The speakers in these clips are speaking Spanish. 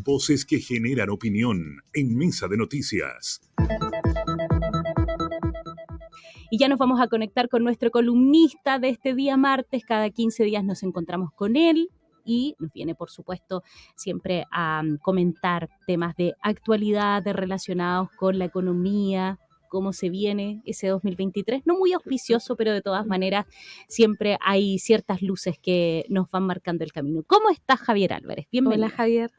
Voces que generan opinión en Mesa de Noticias. Y ya nos vamos a conectar con nuestro columnista de este día martes. Cada 15 días nos encontramos con él y nos viene, por supuesto, siempre a comentar temas de actualidad relacionados con la economía, cómo se viene ese 2023. No muy auspicioso, pero de todas maneras siempre hay ciertas luces que nos van marcando el camino. ¿Cómo estás, Javier Álvarez? Bienvenido. Hola, Javier.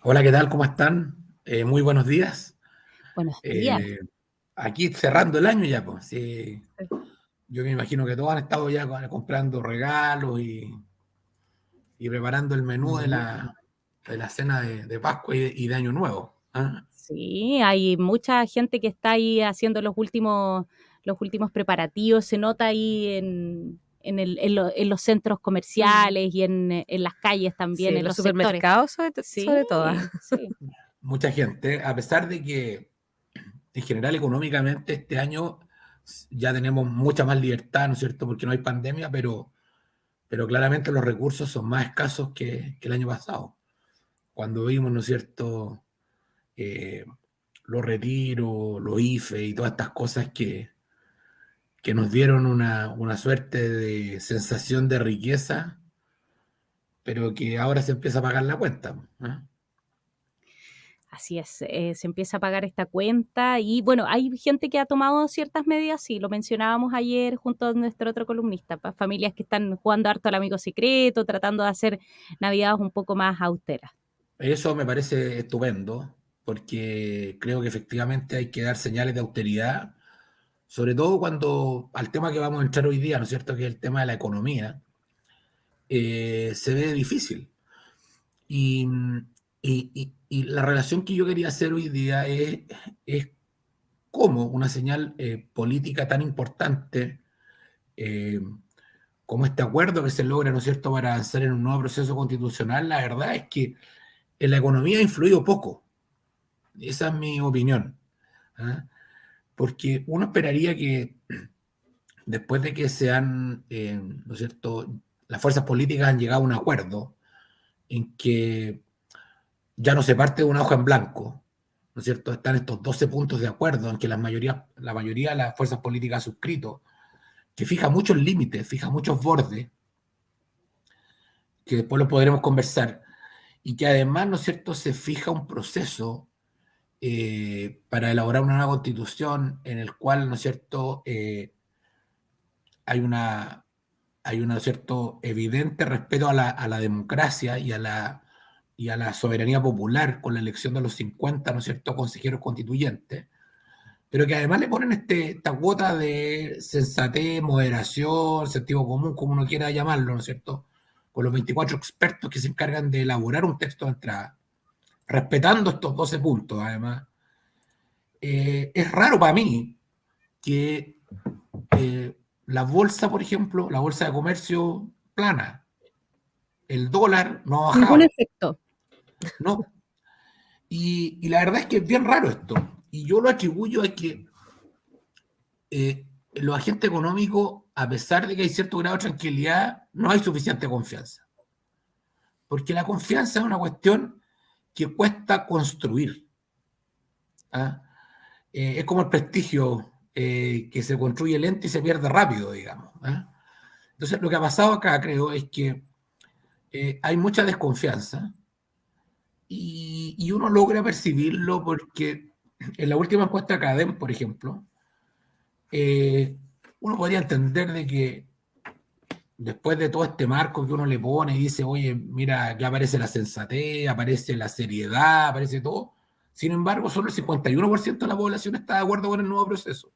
Hola, ¿qué tal? ¿Cómo están? Muy buenos días. Buenos días. Aquí cerrando el año ya, pues. Sí. Yo me imagino que todos han estado ya comprando regalos y preparando el menú de la cena de Pascua y de Año Nuevo. ¿Ah? Sí, hay mucha gente que está ahí haciendo los últimos preparativos. Se nota ahí en los centros comerciales y en las calles también, Sí, en los los supermercados sobre todo. Sí. Mucha gente, a pesar de que en general económicamente este año ya tenemos mucha más libertad, ¿no es cierto? Porque no hay pandemia, pero claramente los recursos son más escasos que el año pasado. Cuando vimos, ¿no es cierto?, los retiros, los IFE y todas estas cosas que nos dieron una suerte de sensación de riqueza, pero que ahora se empieza a pagar la cuenta, ¿eh? Así es, se empieza a pagar esta cuenta y bueno, hay gente que ha tomado ciertas medidas, sí, lo mencionábamos ayer junto a nuestro otro columnista, familias que están jugando harto al amigo secreto, tratando de hacer navidades un poco más austeras. Eso me parece estupendo, porque creo que efectivamente hay que dar señales de austeridad, sobre todo cuando al tema que vamos a entrar hoy día, ¿no es cierto?, que es el tema de la economía, se ve difícil. Y, y la relación que yo quería hacer hoy día es cómo una señal política tan importante eh, como este acuerdo que se logra, ¿no es cierto?, para avanzar en un nuevo proceso constitucional, la verdad es que en la economía ha influido poco. Esa es mi opinión. ¿Ah? Porque uno esperaría que después de que ¿no es cierto?, las fuerzas políticas han llegado a un acuerdo en que ya no se parte de una hoja en blanco, ¿no es cierto? Están estos 12 puntos de acuerdo en que la mayoría de las fuerzas políticas ha suscrito, que fija muchos límites, fija muchos bordes, que después lo podremos conversar, y que además, ¿no es cierto?, se fija un proceso para elaborar una nueva constitución en el cual, ¿no es cierto?, hay un cierto evidente respeto a la democracia y a la soberanía popular con la elección de los 50, ¿no es cierto?, consejeros constituyentes, pero que además le ponen esta cuota de sensatez, moderación, sentido común, como uno quiera llamarlo, ¿no es cierto?, con los 24 expertos que se encargan de elaborar un texto de entrada, respetando estos 12 puntos, además. Es raro para mí que la bolsa, por ejemplo, la bolsa de comercio plana, el dólar no ha bajado. Ningún efecto. No. Y la verdad es que es bien raro esto. Y yo lo atribuyo a que los agentes económicos, a pesar de que hay cierto grado de tranquilidad, no hay suficiente confianza. Porque la confianza es una cuestión que cuesta construir. ¿Ah? Es como el prestigio que se construye lento y se pierde rápido, digamos. ¿Ah? Entonces, lo que ha pasado acá, creo, es que hay mucha desconfianza y uno logra percibirlo porque en la última encuesta de CADEM, por ejemplo, uno podría entender de que después de todo este marco que uno le pone y dice, oye, mira, ya aparece la sensatez, aparece la seriedad, aparece todo. Sin embargo, solo el 51% de la población está de acuerdo con el nuevo proceso.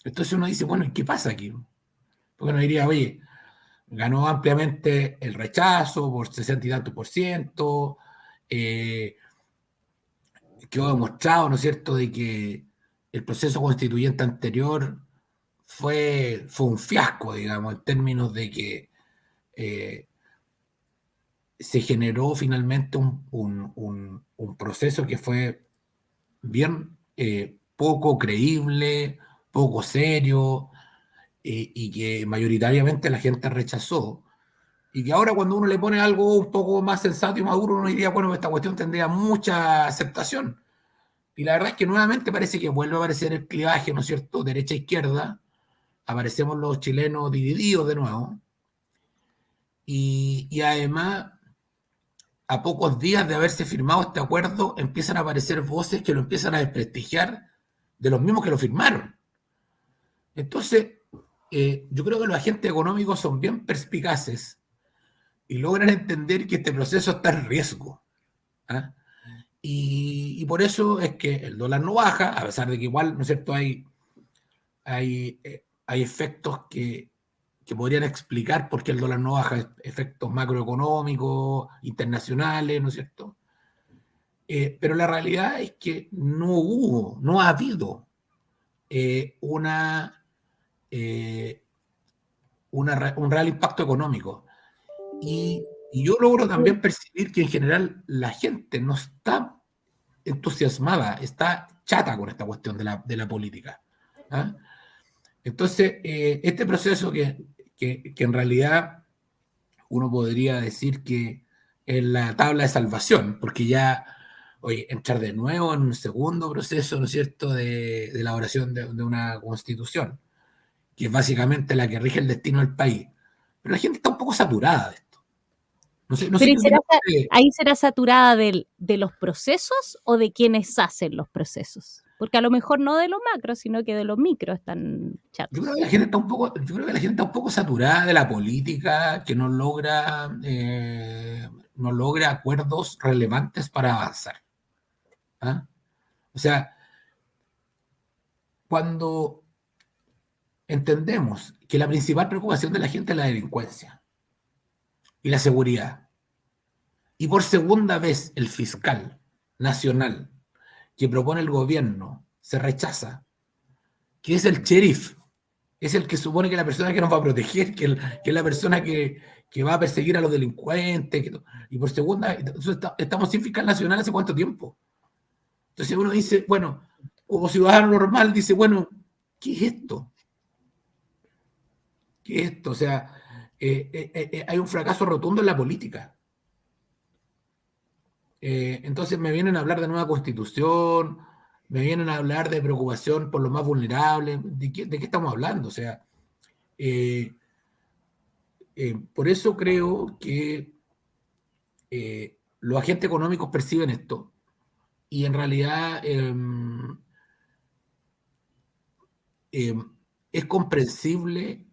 Entonces uno dice, bueno, ¿y qué pasa aquí? Porque uno diría, oye, ganó ampliamente el rechazo por 60 y tantos por ciento, quedó demostrado, ¿no es cierto?, de que el proceso constituyente anterior fue un fiasco, digamos, en términos de que se generó finalmente un proceso que fue bien poco creíble, poco serio, y que mayoritariamente la gente rechazó. y que ahora cuando uno le pone algo un poco más sensato y maduro, uno diría, bueno, esta cuestión tendría mucha aceptación. Y la verdad es que nuevamente parece que vuelve a aparecer el clivaje, ¿no es cierto?, derecha-izquierda, aparecemos los chilenos divididos de nuevo, y además, a pocos días de haberse firmado este acuerdo, empiezan a aparecer voces que lo empiezan a desprestigiar de los mismos que lo firmaron. Entonces, yo creo que los agentes económicos son bien perspicaces y logran entender que este proceso está en riesgo. ¿Ah? Y por eso es que el dólar no baja, a pesar de que igual, ¿no es cierto?, hay efectos que podrían explicar por qué el dólar no baja, efectos macroeconómicos, internacionales, ¿no es cierto? Pero la realidad es que no ha habido un real impacto económico. Y yo logro también percibir que en general la gente no está entusiasmada, está chata con esta cuestión de la política. ¿Ah? Entonces, este proceso que en realidad uno podría decir que es la tabla de salvación, porque ya, oye, entrar de nuevo en un segundo proceso, ¿no es cierto?, de elaboración de una constitución, que es básicamente la que rige el destino del país. Pero la gente está un poco saturada de esto. No sé Pero ¿ahí será saturada de los procesos o de quienes hacen los procesos? Porque a lo mejor no de los macros, sino que de los micros están chatos. Yo creo que la gente está un poco saturada de la política, que no logra acuerdos relevantes para avanzar. ¿Ah? O sea, cuando entendemos que la principal preocupación de la gente es la delincuencia y la seguridad, y por segunda vez el fiscal nacional que propone el gobierno se rechaza, que es el sheriff, es el que supone que es la persona que nos va a proteger, que es la persona que va a perseguir a los delincuentes, y por segunda, estamos sin fiscal nacional hace cuánto tiempo. Entonces uno dice, bueno, como ciudadano normal, dice, bueno, ¿qué es esto? ¿Qué es esto? O sea, hay un fracaso rotundo en la política. Entonces me vienen a hablar de nueva constitución, me vienen a hablar de preocupación por los más vulnerables. ¿De qué estamos hablando? O sea, por eso creo que los agentes económicos perciben esto y en realidad es comprensible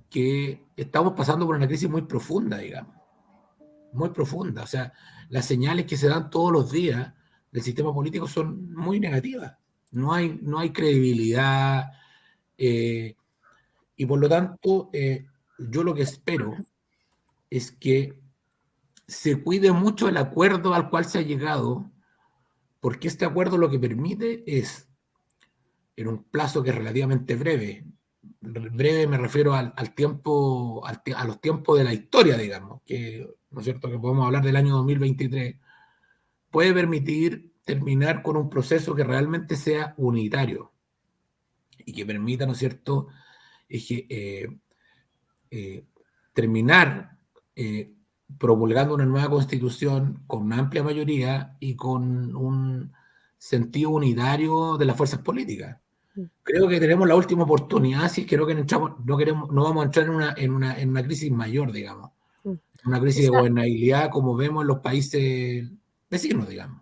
que estamos pasando por una crisis muy profunda, digamos. Muy profunda. O sea, las señales que se dan todos los días del sistema político son muy negativas. No hay credibilidad y por lo tanto yo lo que espero es que se cuide mucho el acuerdo al cual se ha llegado, porque este acuerdo lo que permite es, en un plazo que es relativamente breve me refiero al tiempo, a los tiempos de la historia, digamos, que, ¿no es cierto?, que podemos hablar del año 2023, puede permitir terminar con un proceso que realmente sea unitario y que permita, ¿no es cierto?, terminar promulgando una nueva constitución con una amplia mayoría y con un sentido unitario de las fuerzas políticas. Creo que tenemos la última oportunidad, si creo que no vamos a entrar en una crisis mayor, digamos, una crisis de gobernabilidad como vemos en los países vecinos, digamos.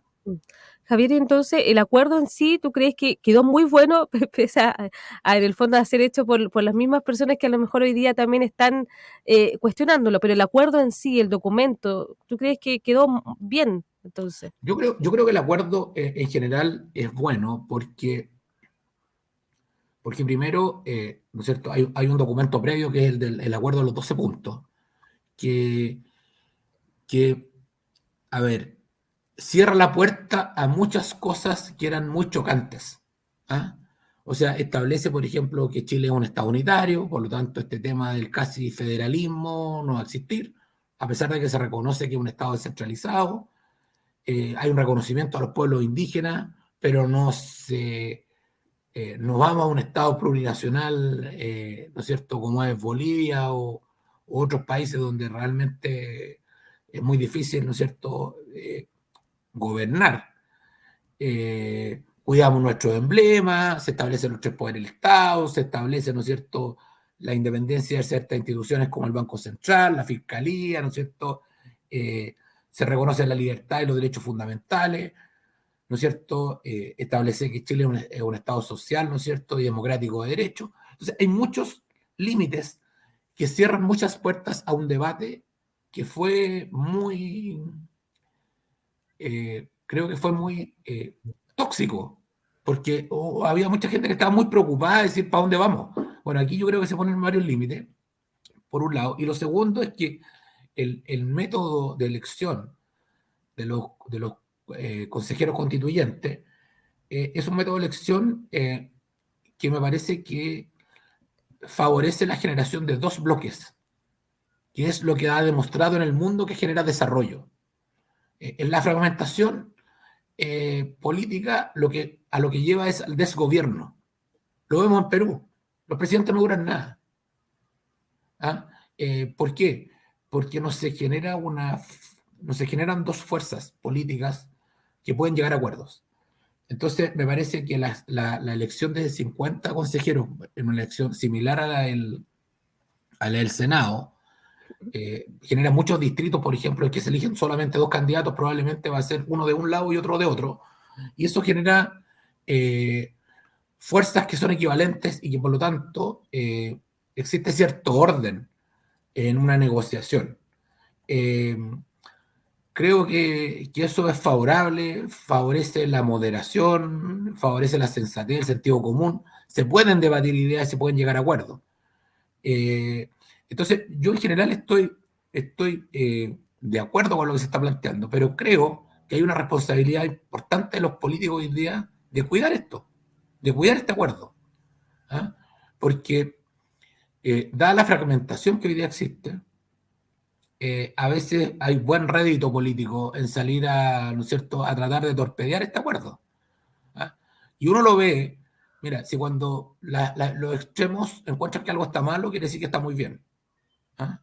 Javier, entonces, el acuerdo en sí, ¿tú crees que quedó muy bueno, pese a en el fondo a ser hecho por las mismas personas que a lo mejor hoy día también están cuestionándolo, pero el acuerdo en sí, el documento, ¿tú crees que quedó bien, entonces? Yo creo que el acuerdo en general es bueno porque primero, ¿no es cierto?, hay un documento previo que es el acuerdo de los 12 puntos, que, a ver, cierra la puerta a muchas cosas que eran muy chocantes. ¿Ah? O sea, establece, por ejemplo, que Chile es un Estado unitario, por lo tanto, este tema del casi federalismo no va a existir, a pesar de que se reconoce que es un Estado descentralizado. Hay un reconocimiento a los pueblos indígenas, pero no vamos a un Estado plurinacional, ¿no es cierto?, como es Bolivia o otros países donde realmente es muy difícil, ¿no es cierto?, gobernar. Cuidamos nuestros emblemas, se establecen los tres poderes del Estado, se establece, ¿no es cierto?, la independencia de ciertas instituciones como el Banco Central, la Fiscalía, ¿no es cierto?, se reconoce la libertad y los derechos fundamentales, ¿no es cierto?, establece que Chile es un Estado social, ¿no es cierto?, y democrático de derecho. Entonces, hay muchos límites que cierran muchas puertas a un debate que fue muy, creo que fue muy tóxico, porque había mucha gente que estaba muy preocupada de decir, ¿para dónde vamos? Bueno, aquí yo creo que se ponen varios límites, por un lado, y lo segundo es que el método de elección de los consejeros constituyentes es un método de elección que me parece que favorece la generación de dos bloques, que es lo que ha demostrado en el mundo que genera desarrollo. En la fragmentación política a lo que lleva es al desgobierno. Lo vemos en Perú. Los presidentes no duran nada. ¿Ah? ¿Por qué? Porque no se generan dos fuerzas políticas que pueden llegar a acuerdos. Entonces, me parece que la elección de 50 consejeros, en una elección similar a la del Senado, genera muchos distritos, por ejemplo, en que se eligen solamente dos candidatos, probablemente va a ser uno de un lado y otro de otro, y eso genera fuerzas que son equivalentes y que por lo tanto existe cierto orden en una negociación. Creo que eso es favorable, favorece la moderación, favorece la sensatez, el sentido común. Se pueden debatir ideas, se pueden llegar a acuerdos. Entonces, yo en general estoy de acuerdo con lo que se está planteando, pero creo que hay una responsabilidad importante de los políticos hoy día de cuidar esto, de cuidar este acuerdo. ¿Ah? Porque, dada la fragmentación que hoy día existe, a veces hay buen rédito político en salir ¿no es cierto?, a tratar de torpedear este acuerdo. ¿Ah? Y uno lo ve, mira, si cuando los extremos encuentran que algo está malo, quiere decir que está muy bien. ¿Ah?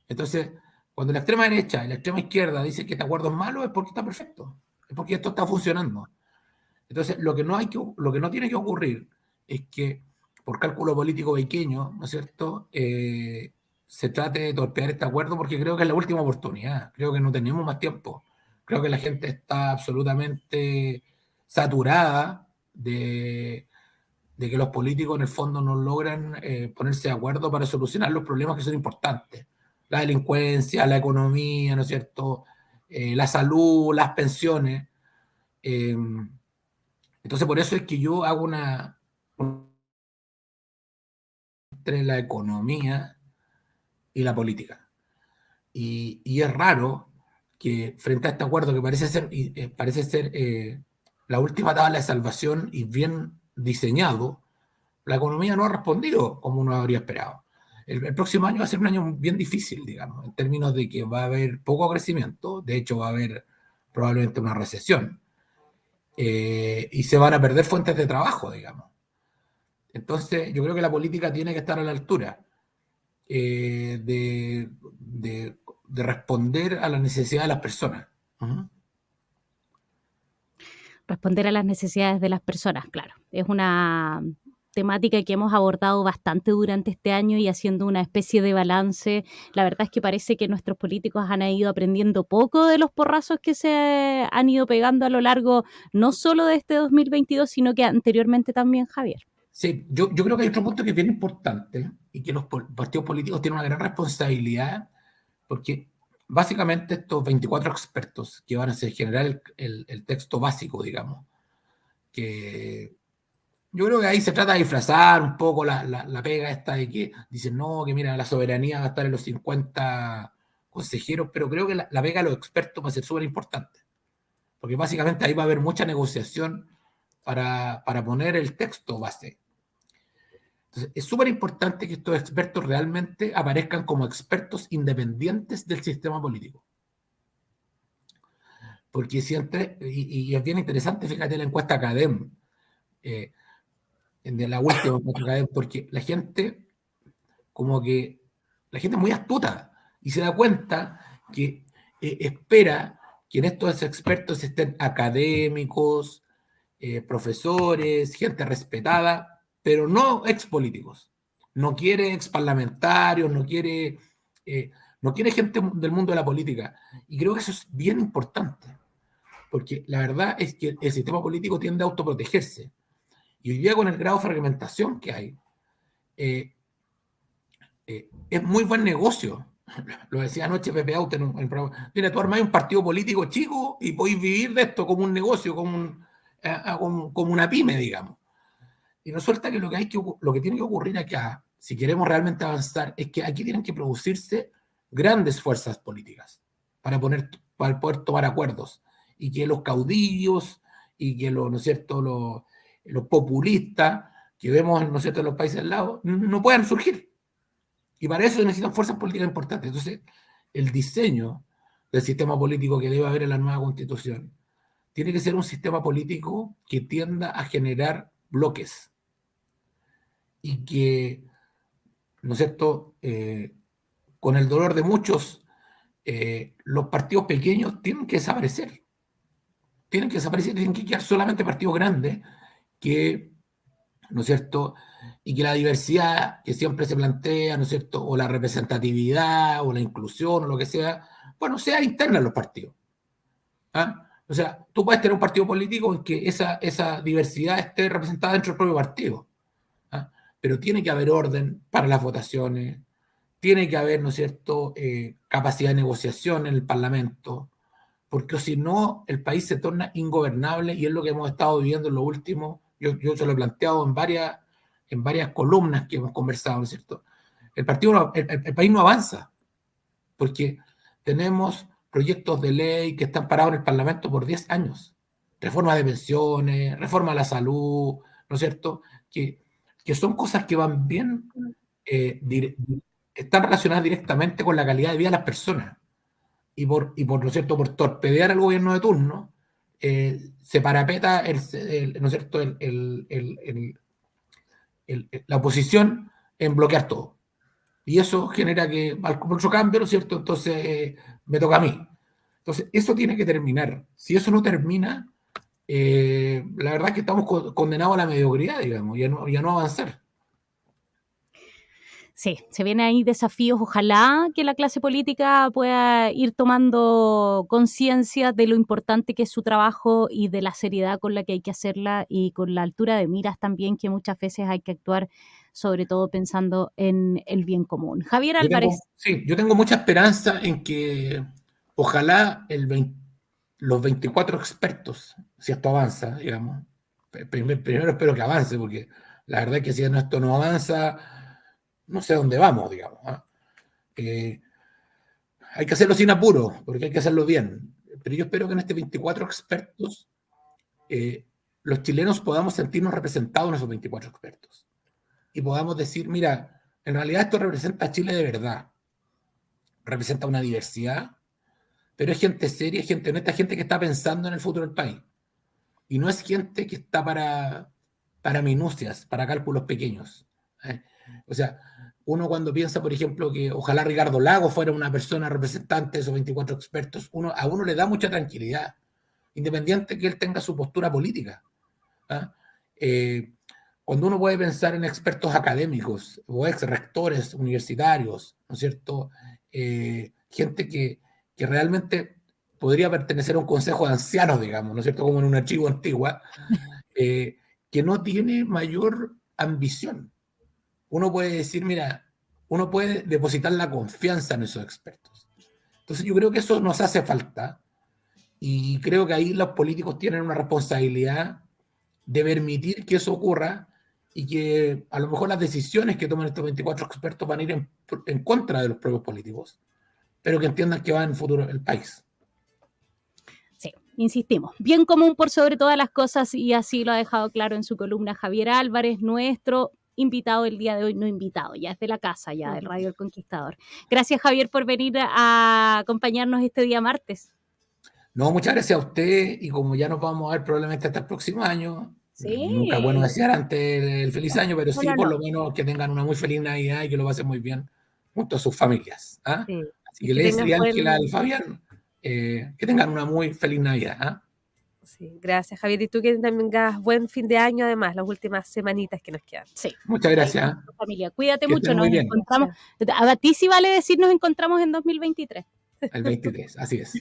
Entonces, cuando la extrema derecha y la extrema izquierda dicen que este acuerdo es malo, es porque está perfecto, es porque esto está funcionando. Entonces, lo que no tiene que ocurrir es que, por cálculo político pequeño, ¿no es cierto?, se trate de torpear este acuerdo, porque creo que es la última oportunidad. Creo que no tenemos más tiempo. Creo que la gente está absolutamente saturada de que los políticos en el fondo no logran ponerse de acuerdo para solucionar los problemas que son importantes. La delincuencia, la economía, ¿no es cierto?, la salud, las pensiones. Entonces, por eso es que yo hago entre la economía y la política. Y es raro que frente a este acuerdo que parece ser la última tabla de salvación y bien diseñado, la economía no ha respondido como uno habría esperado. El próximo año va a ser un año bien difícil, digamos, en términos de que va a haber poco crecimiento, de hecho va a haber probablemente una recesión, y se van a perder fuentes de trabajo, digamos. Entonces, yo creo que la política tiene que estar a la altura de responder a las necesidades de las personas. Uh-huh. Responder a las necesidades de las personas, claro. Es una temática que hemos abordado bastante durante este año y haciendo una especie de balance. La verdad es que parece que nuestros políticos han ido aprendiendo poco de los porrazos que se han ido pegando a lo largo no solo de este 2022, sino que anteriormente también, Javier. Sí, yo creo que hay otro punto que es bien importante y que los partidos políticos tienen una gran responsabilidad, porque básicamente estos 24 expertos que van a generar el texto básico, digamos, que yo creo que ahí se trata de disfrazar un poco la pega esta de que dicen, no, que mira, la soberanía va a estar en los 50 consejeros, pero creo que la pega de los expertos va a ser súper importante, porque básicamente ahí va a haber mucha negociación para poner el texto base. Entonces, es súper importante que estos expertos realmente aparezcan como expertos independientes del sistema político. Porque siempre, y es bien interesante, fíjate la encuesta CADEM, de la última encuesta CADEM, porque la gente como que la gente es muy astuta y se da cuenta que espera que en estos expertos estén académicos, profesores, gente respetada, pero no expolíticos. No quiere exparlamentarios, no quiere gente del mundo de la política. Y creo que eso es bien importante, porque la verdad es que el sistema político tiende a autoprotegerse. Y hoy día, con el grado de fragmentación que hay, es muy buen negocio. Lo decía anoche Pepe Out en un programa. Mira, tú armás un partido político chico y podéis vivir de esto como un negocio, como una pyme, digamos. Y resulta que lo que tiene que ocurrir acá, si queremos realmente avanzar, es que aquí tienen que producirse grandes fuerzas políticas para poder tomar acuerdos. Y que los caudillos y que ¿no es cierto?, los populistas que vemos, ¿no es cierto?, en los países al lado, no puedan surgir. Y para eso se necesitan fuerzas políticas importantes. Entonces, el diseño del sistema político que debe haber en la nueva Constitución tiene que ser un sistema político que tienda a generar bloques y que, ¿no es cierto?, con el dolor de muchos, los partidos pequeños tienen que desaparecer. Tienen que quedar solamente partidos grandes que, ¿no es cierto?, y que la diversidad que siempre se plantea, ¿no es cierto?, o la representatividad, o la inclusión, o lo que sea, bueno, sea interna en los partidos. ¿Ah? O sea, tú puedes tener un partido político en que esa diversidad esté representada dentro del propio partido. ¿Ah? Pero tiene que haber orden para las votaciones, tiene que haber, ¿no es cierto?, capacidad de negociación en el Parlamento, porque si no, el país se torna ingobernable, y es lo que hemos estado viviendo en lo último. Yo se lo he planteado en varias columnas que hemos conversado, ¿no es cierto? El país no avanza, porque tenemos proyectos de ley que están parados en el Parlamento por 10 años. Reforma de pensiones, reforma a la salud, ¿no es cierto? Que son cosas que van bien, están relacionadas directamente con la calidad de vida de las personas. Y por ¿no es cierto?, por torpedear al gobierno de turno, se parapeta ¿no es cierto?, la oposición en bloquear todo. Y eso genera que mucho cambio, ¿no es cierto? Entonces me toca a mí. Entonces, eso tiene que terminar. Si eso no termina, la verdad es que estamos condenados a la mediocridad, digamos, y a no avanzar. Sí, se vienen ahí desafíos. Ojalá que la clase política pueda ir tomando conciencia de lo importante que es su trabajo y de la seriedad con la que hay que hacerla, y con la altura de miras también, que muchas veces hay que actuar sobre todo pensando en el bien común. Javier Álvarez. Yo tengo mucha esperanza en que ojalá los 24 expertos, si esto avanza, digamos, primero espero que avance, porque la verdad es que si esto no avanza, no sé dónde vamos, digamos. Hay que hacerlo sin apuro, porque hay que hacerlo bien. Pero yo espero que en estos 24 expertos los chilenos podamos sentirnos representados en esos 24 expertos. Y podamos decir, mira, en realidad esto representa a Chile de verdad. Representa una diversidad, pero es gente seria, gente honesta, gente que está pensando en el futuro del país. Y no es gente que está para minucias, para cálculos pequeños. O sea, uno cuando piensa, por ejemplo, que ojalá Ricardo Lagos fuera una persona representante de esos 24 expertos, a uno le da mucha tranquilidad, independiente que él tenga su postura política. Cuando uno puede pensar en expertos académicos o ex rectores universitarios, ¿no es cierto?, gente que realmente podría pertenecer a un consejo de ancianos, digamos, ¿no es cierto?, como en un archivo antigua, que no tiene mayor ambición. Uno puede decir, mira, uno puede depositar la confianza en esos expertos. Entonces yo creo que eso nos hace falta, y creo que ahí los políticos tienen una responsabilidad de permitir que eso ocurra, y que a lo mejor las decisiones que toman estos 24 expertos van a ir en contra de los propios políticos, pero que entiendan que va en el futuro el país. Sí, insistimos, bien común por sobre todas las cosas, y así lo ha dejado claro en su columna Javier Álvarez, nuestro invitado el día de hoy, no invitado, ya es de la casa, ya del Radio El Conquistador. Gracias, Javier, por venir a acompañarnos este día martes. No, muchas gracias a usted, y como ya nos vamos a ver probablemente hasta el próximo año, sí. Nunca es bueno desear antes el feliz año, pero sí, por lo menos que tengan una muy feliz Navidad y que lo pasen muy bien junto a sus familias. ¿Ah? Sí. Así Y que que le dice tengan Ángela buen... al Fabián que tengan una muy feliz Navidad. ¿Ah? Sí, gracias, Javier. Y tú que tengas buen fin de año, además, las últimas semanitas que nos quedan. Sí. Muchas Ahí gracias. está tu familia. Cuídate Que mucho, estén nos muy bien. encontramos. A ti sí vale decir nos encontramos en 2023. El 23, así es.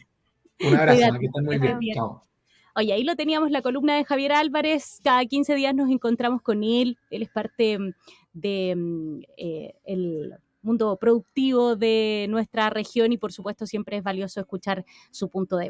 Un abrazo, Cuídate, que estén muy que estés bien. bien. Chao. Oye, ahí lo teníamos, la columna de Javier Álvarez. Cada 15 días nos encontramos con él. Él es parte de el mundo productivo de nuestra región y por supuesto siempre es valioso escuchar su punto de vista.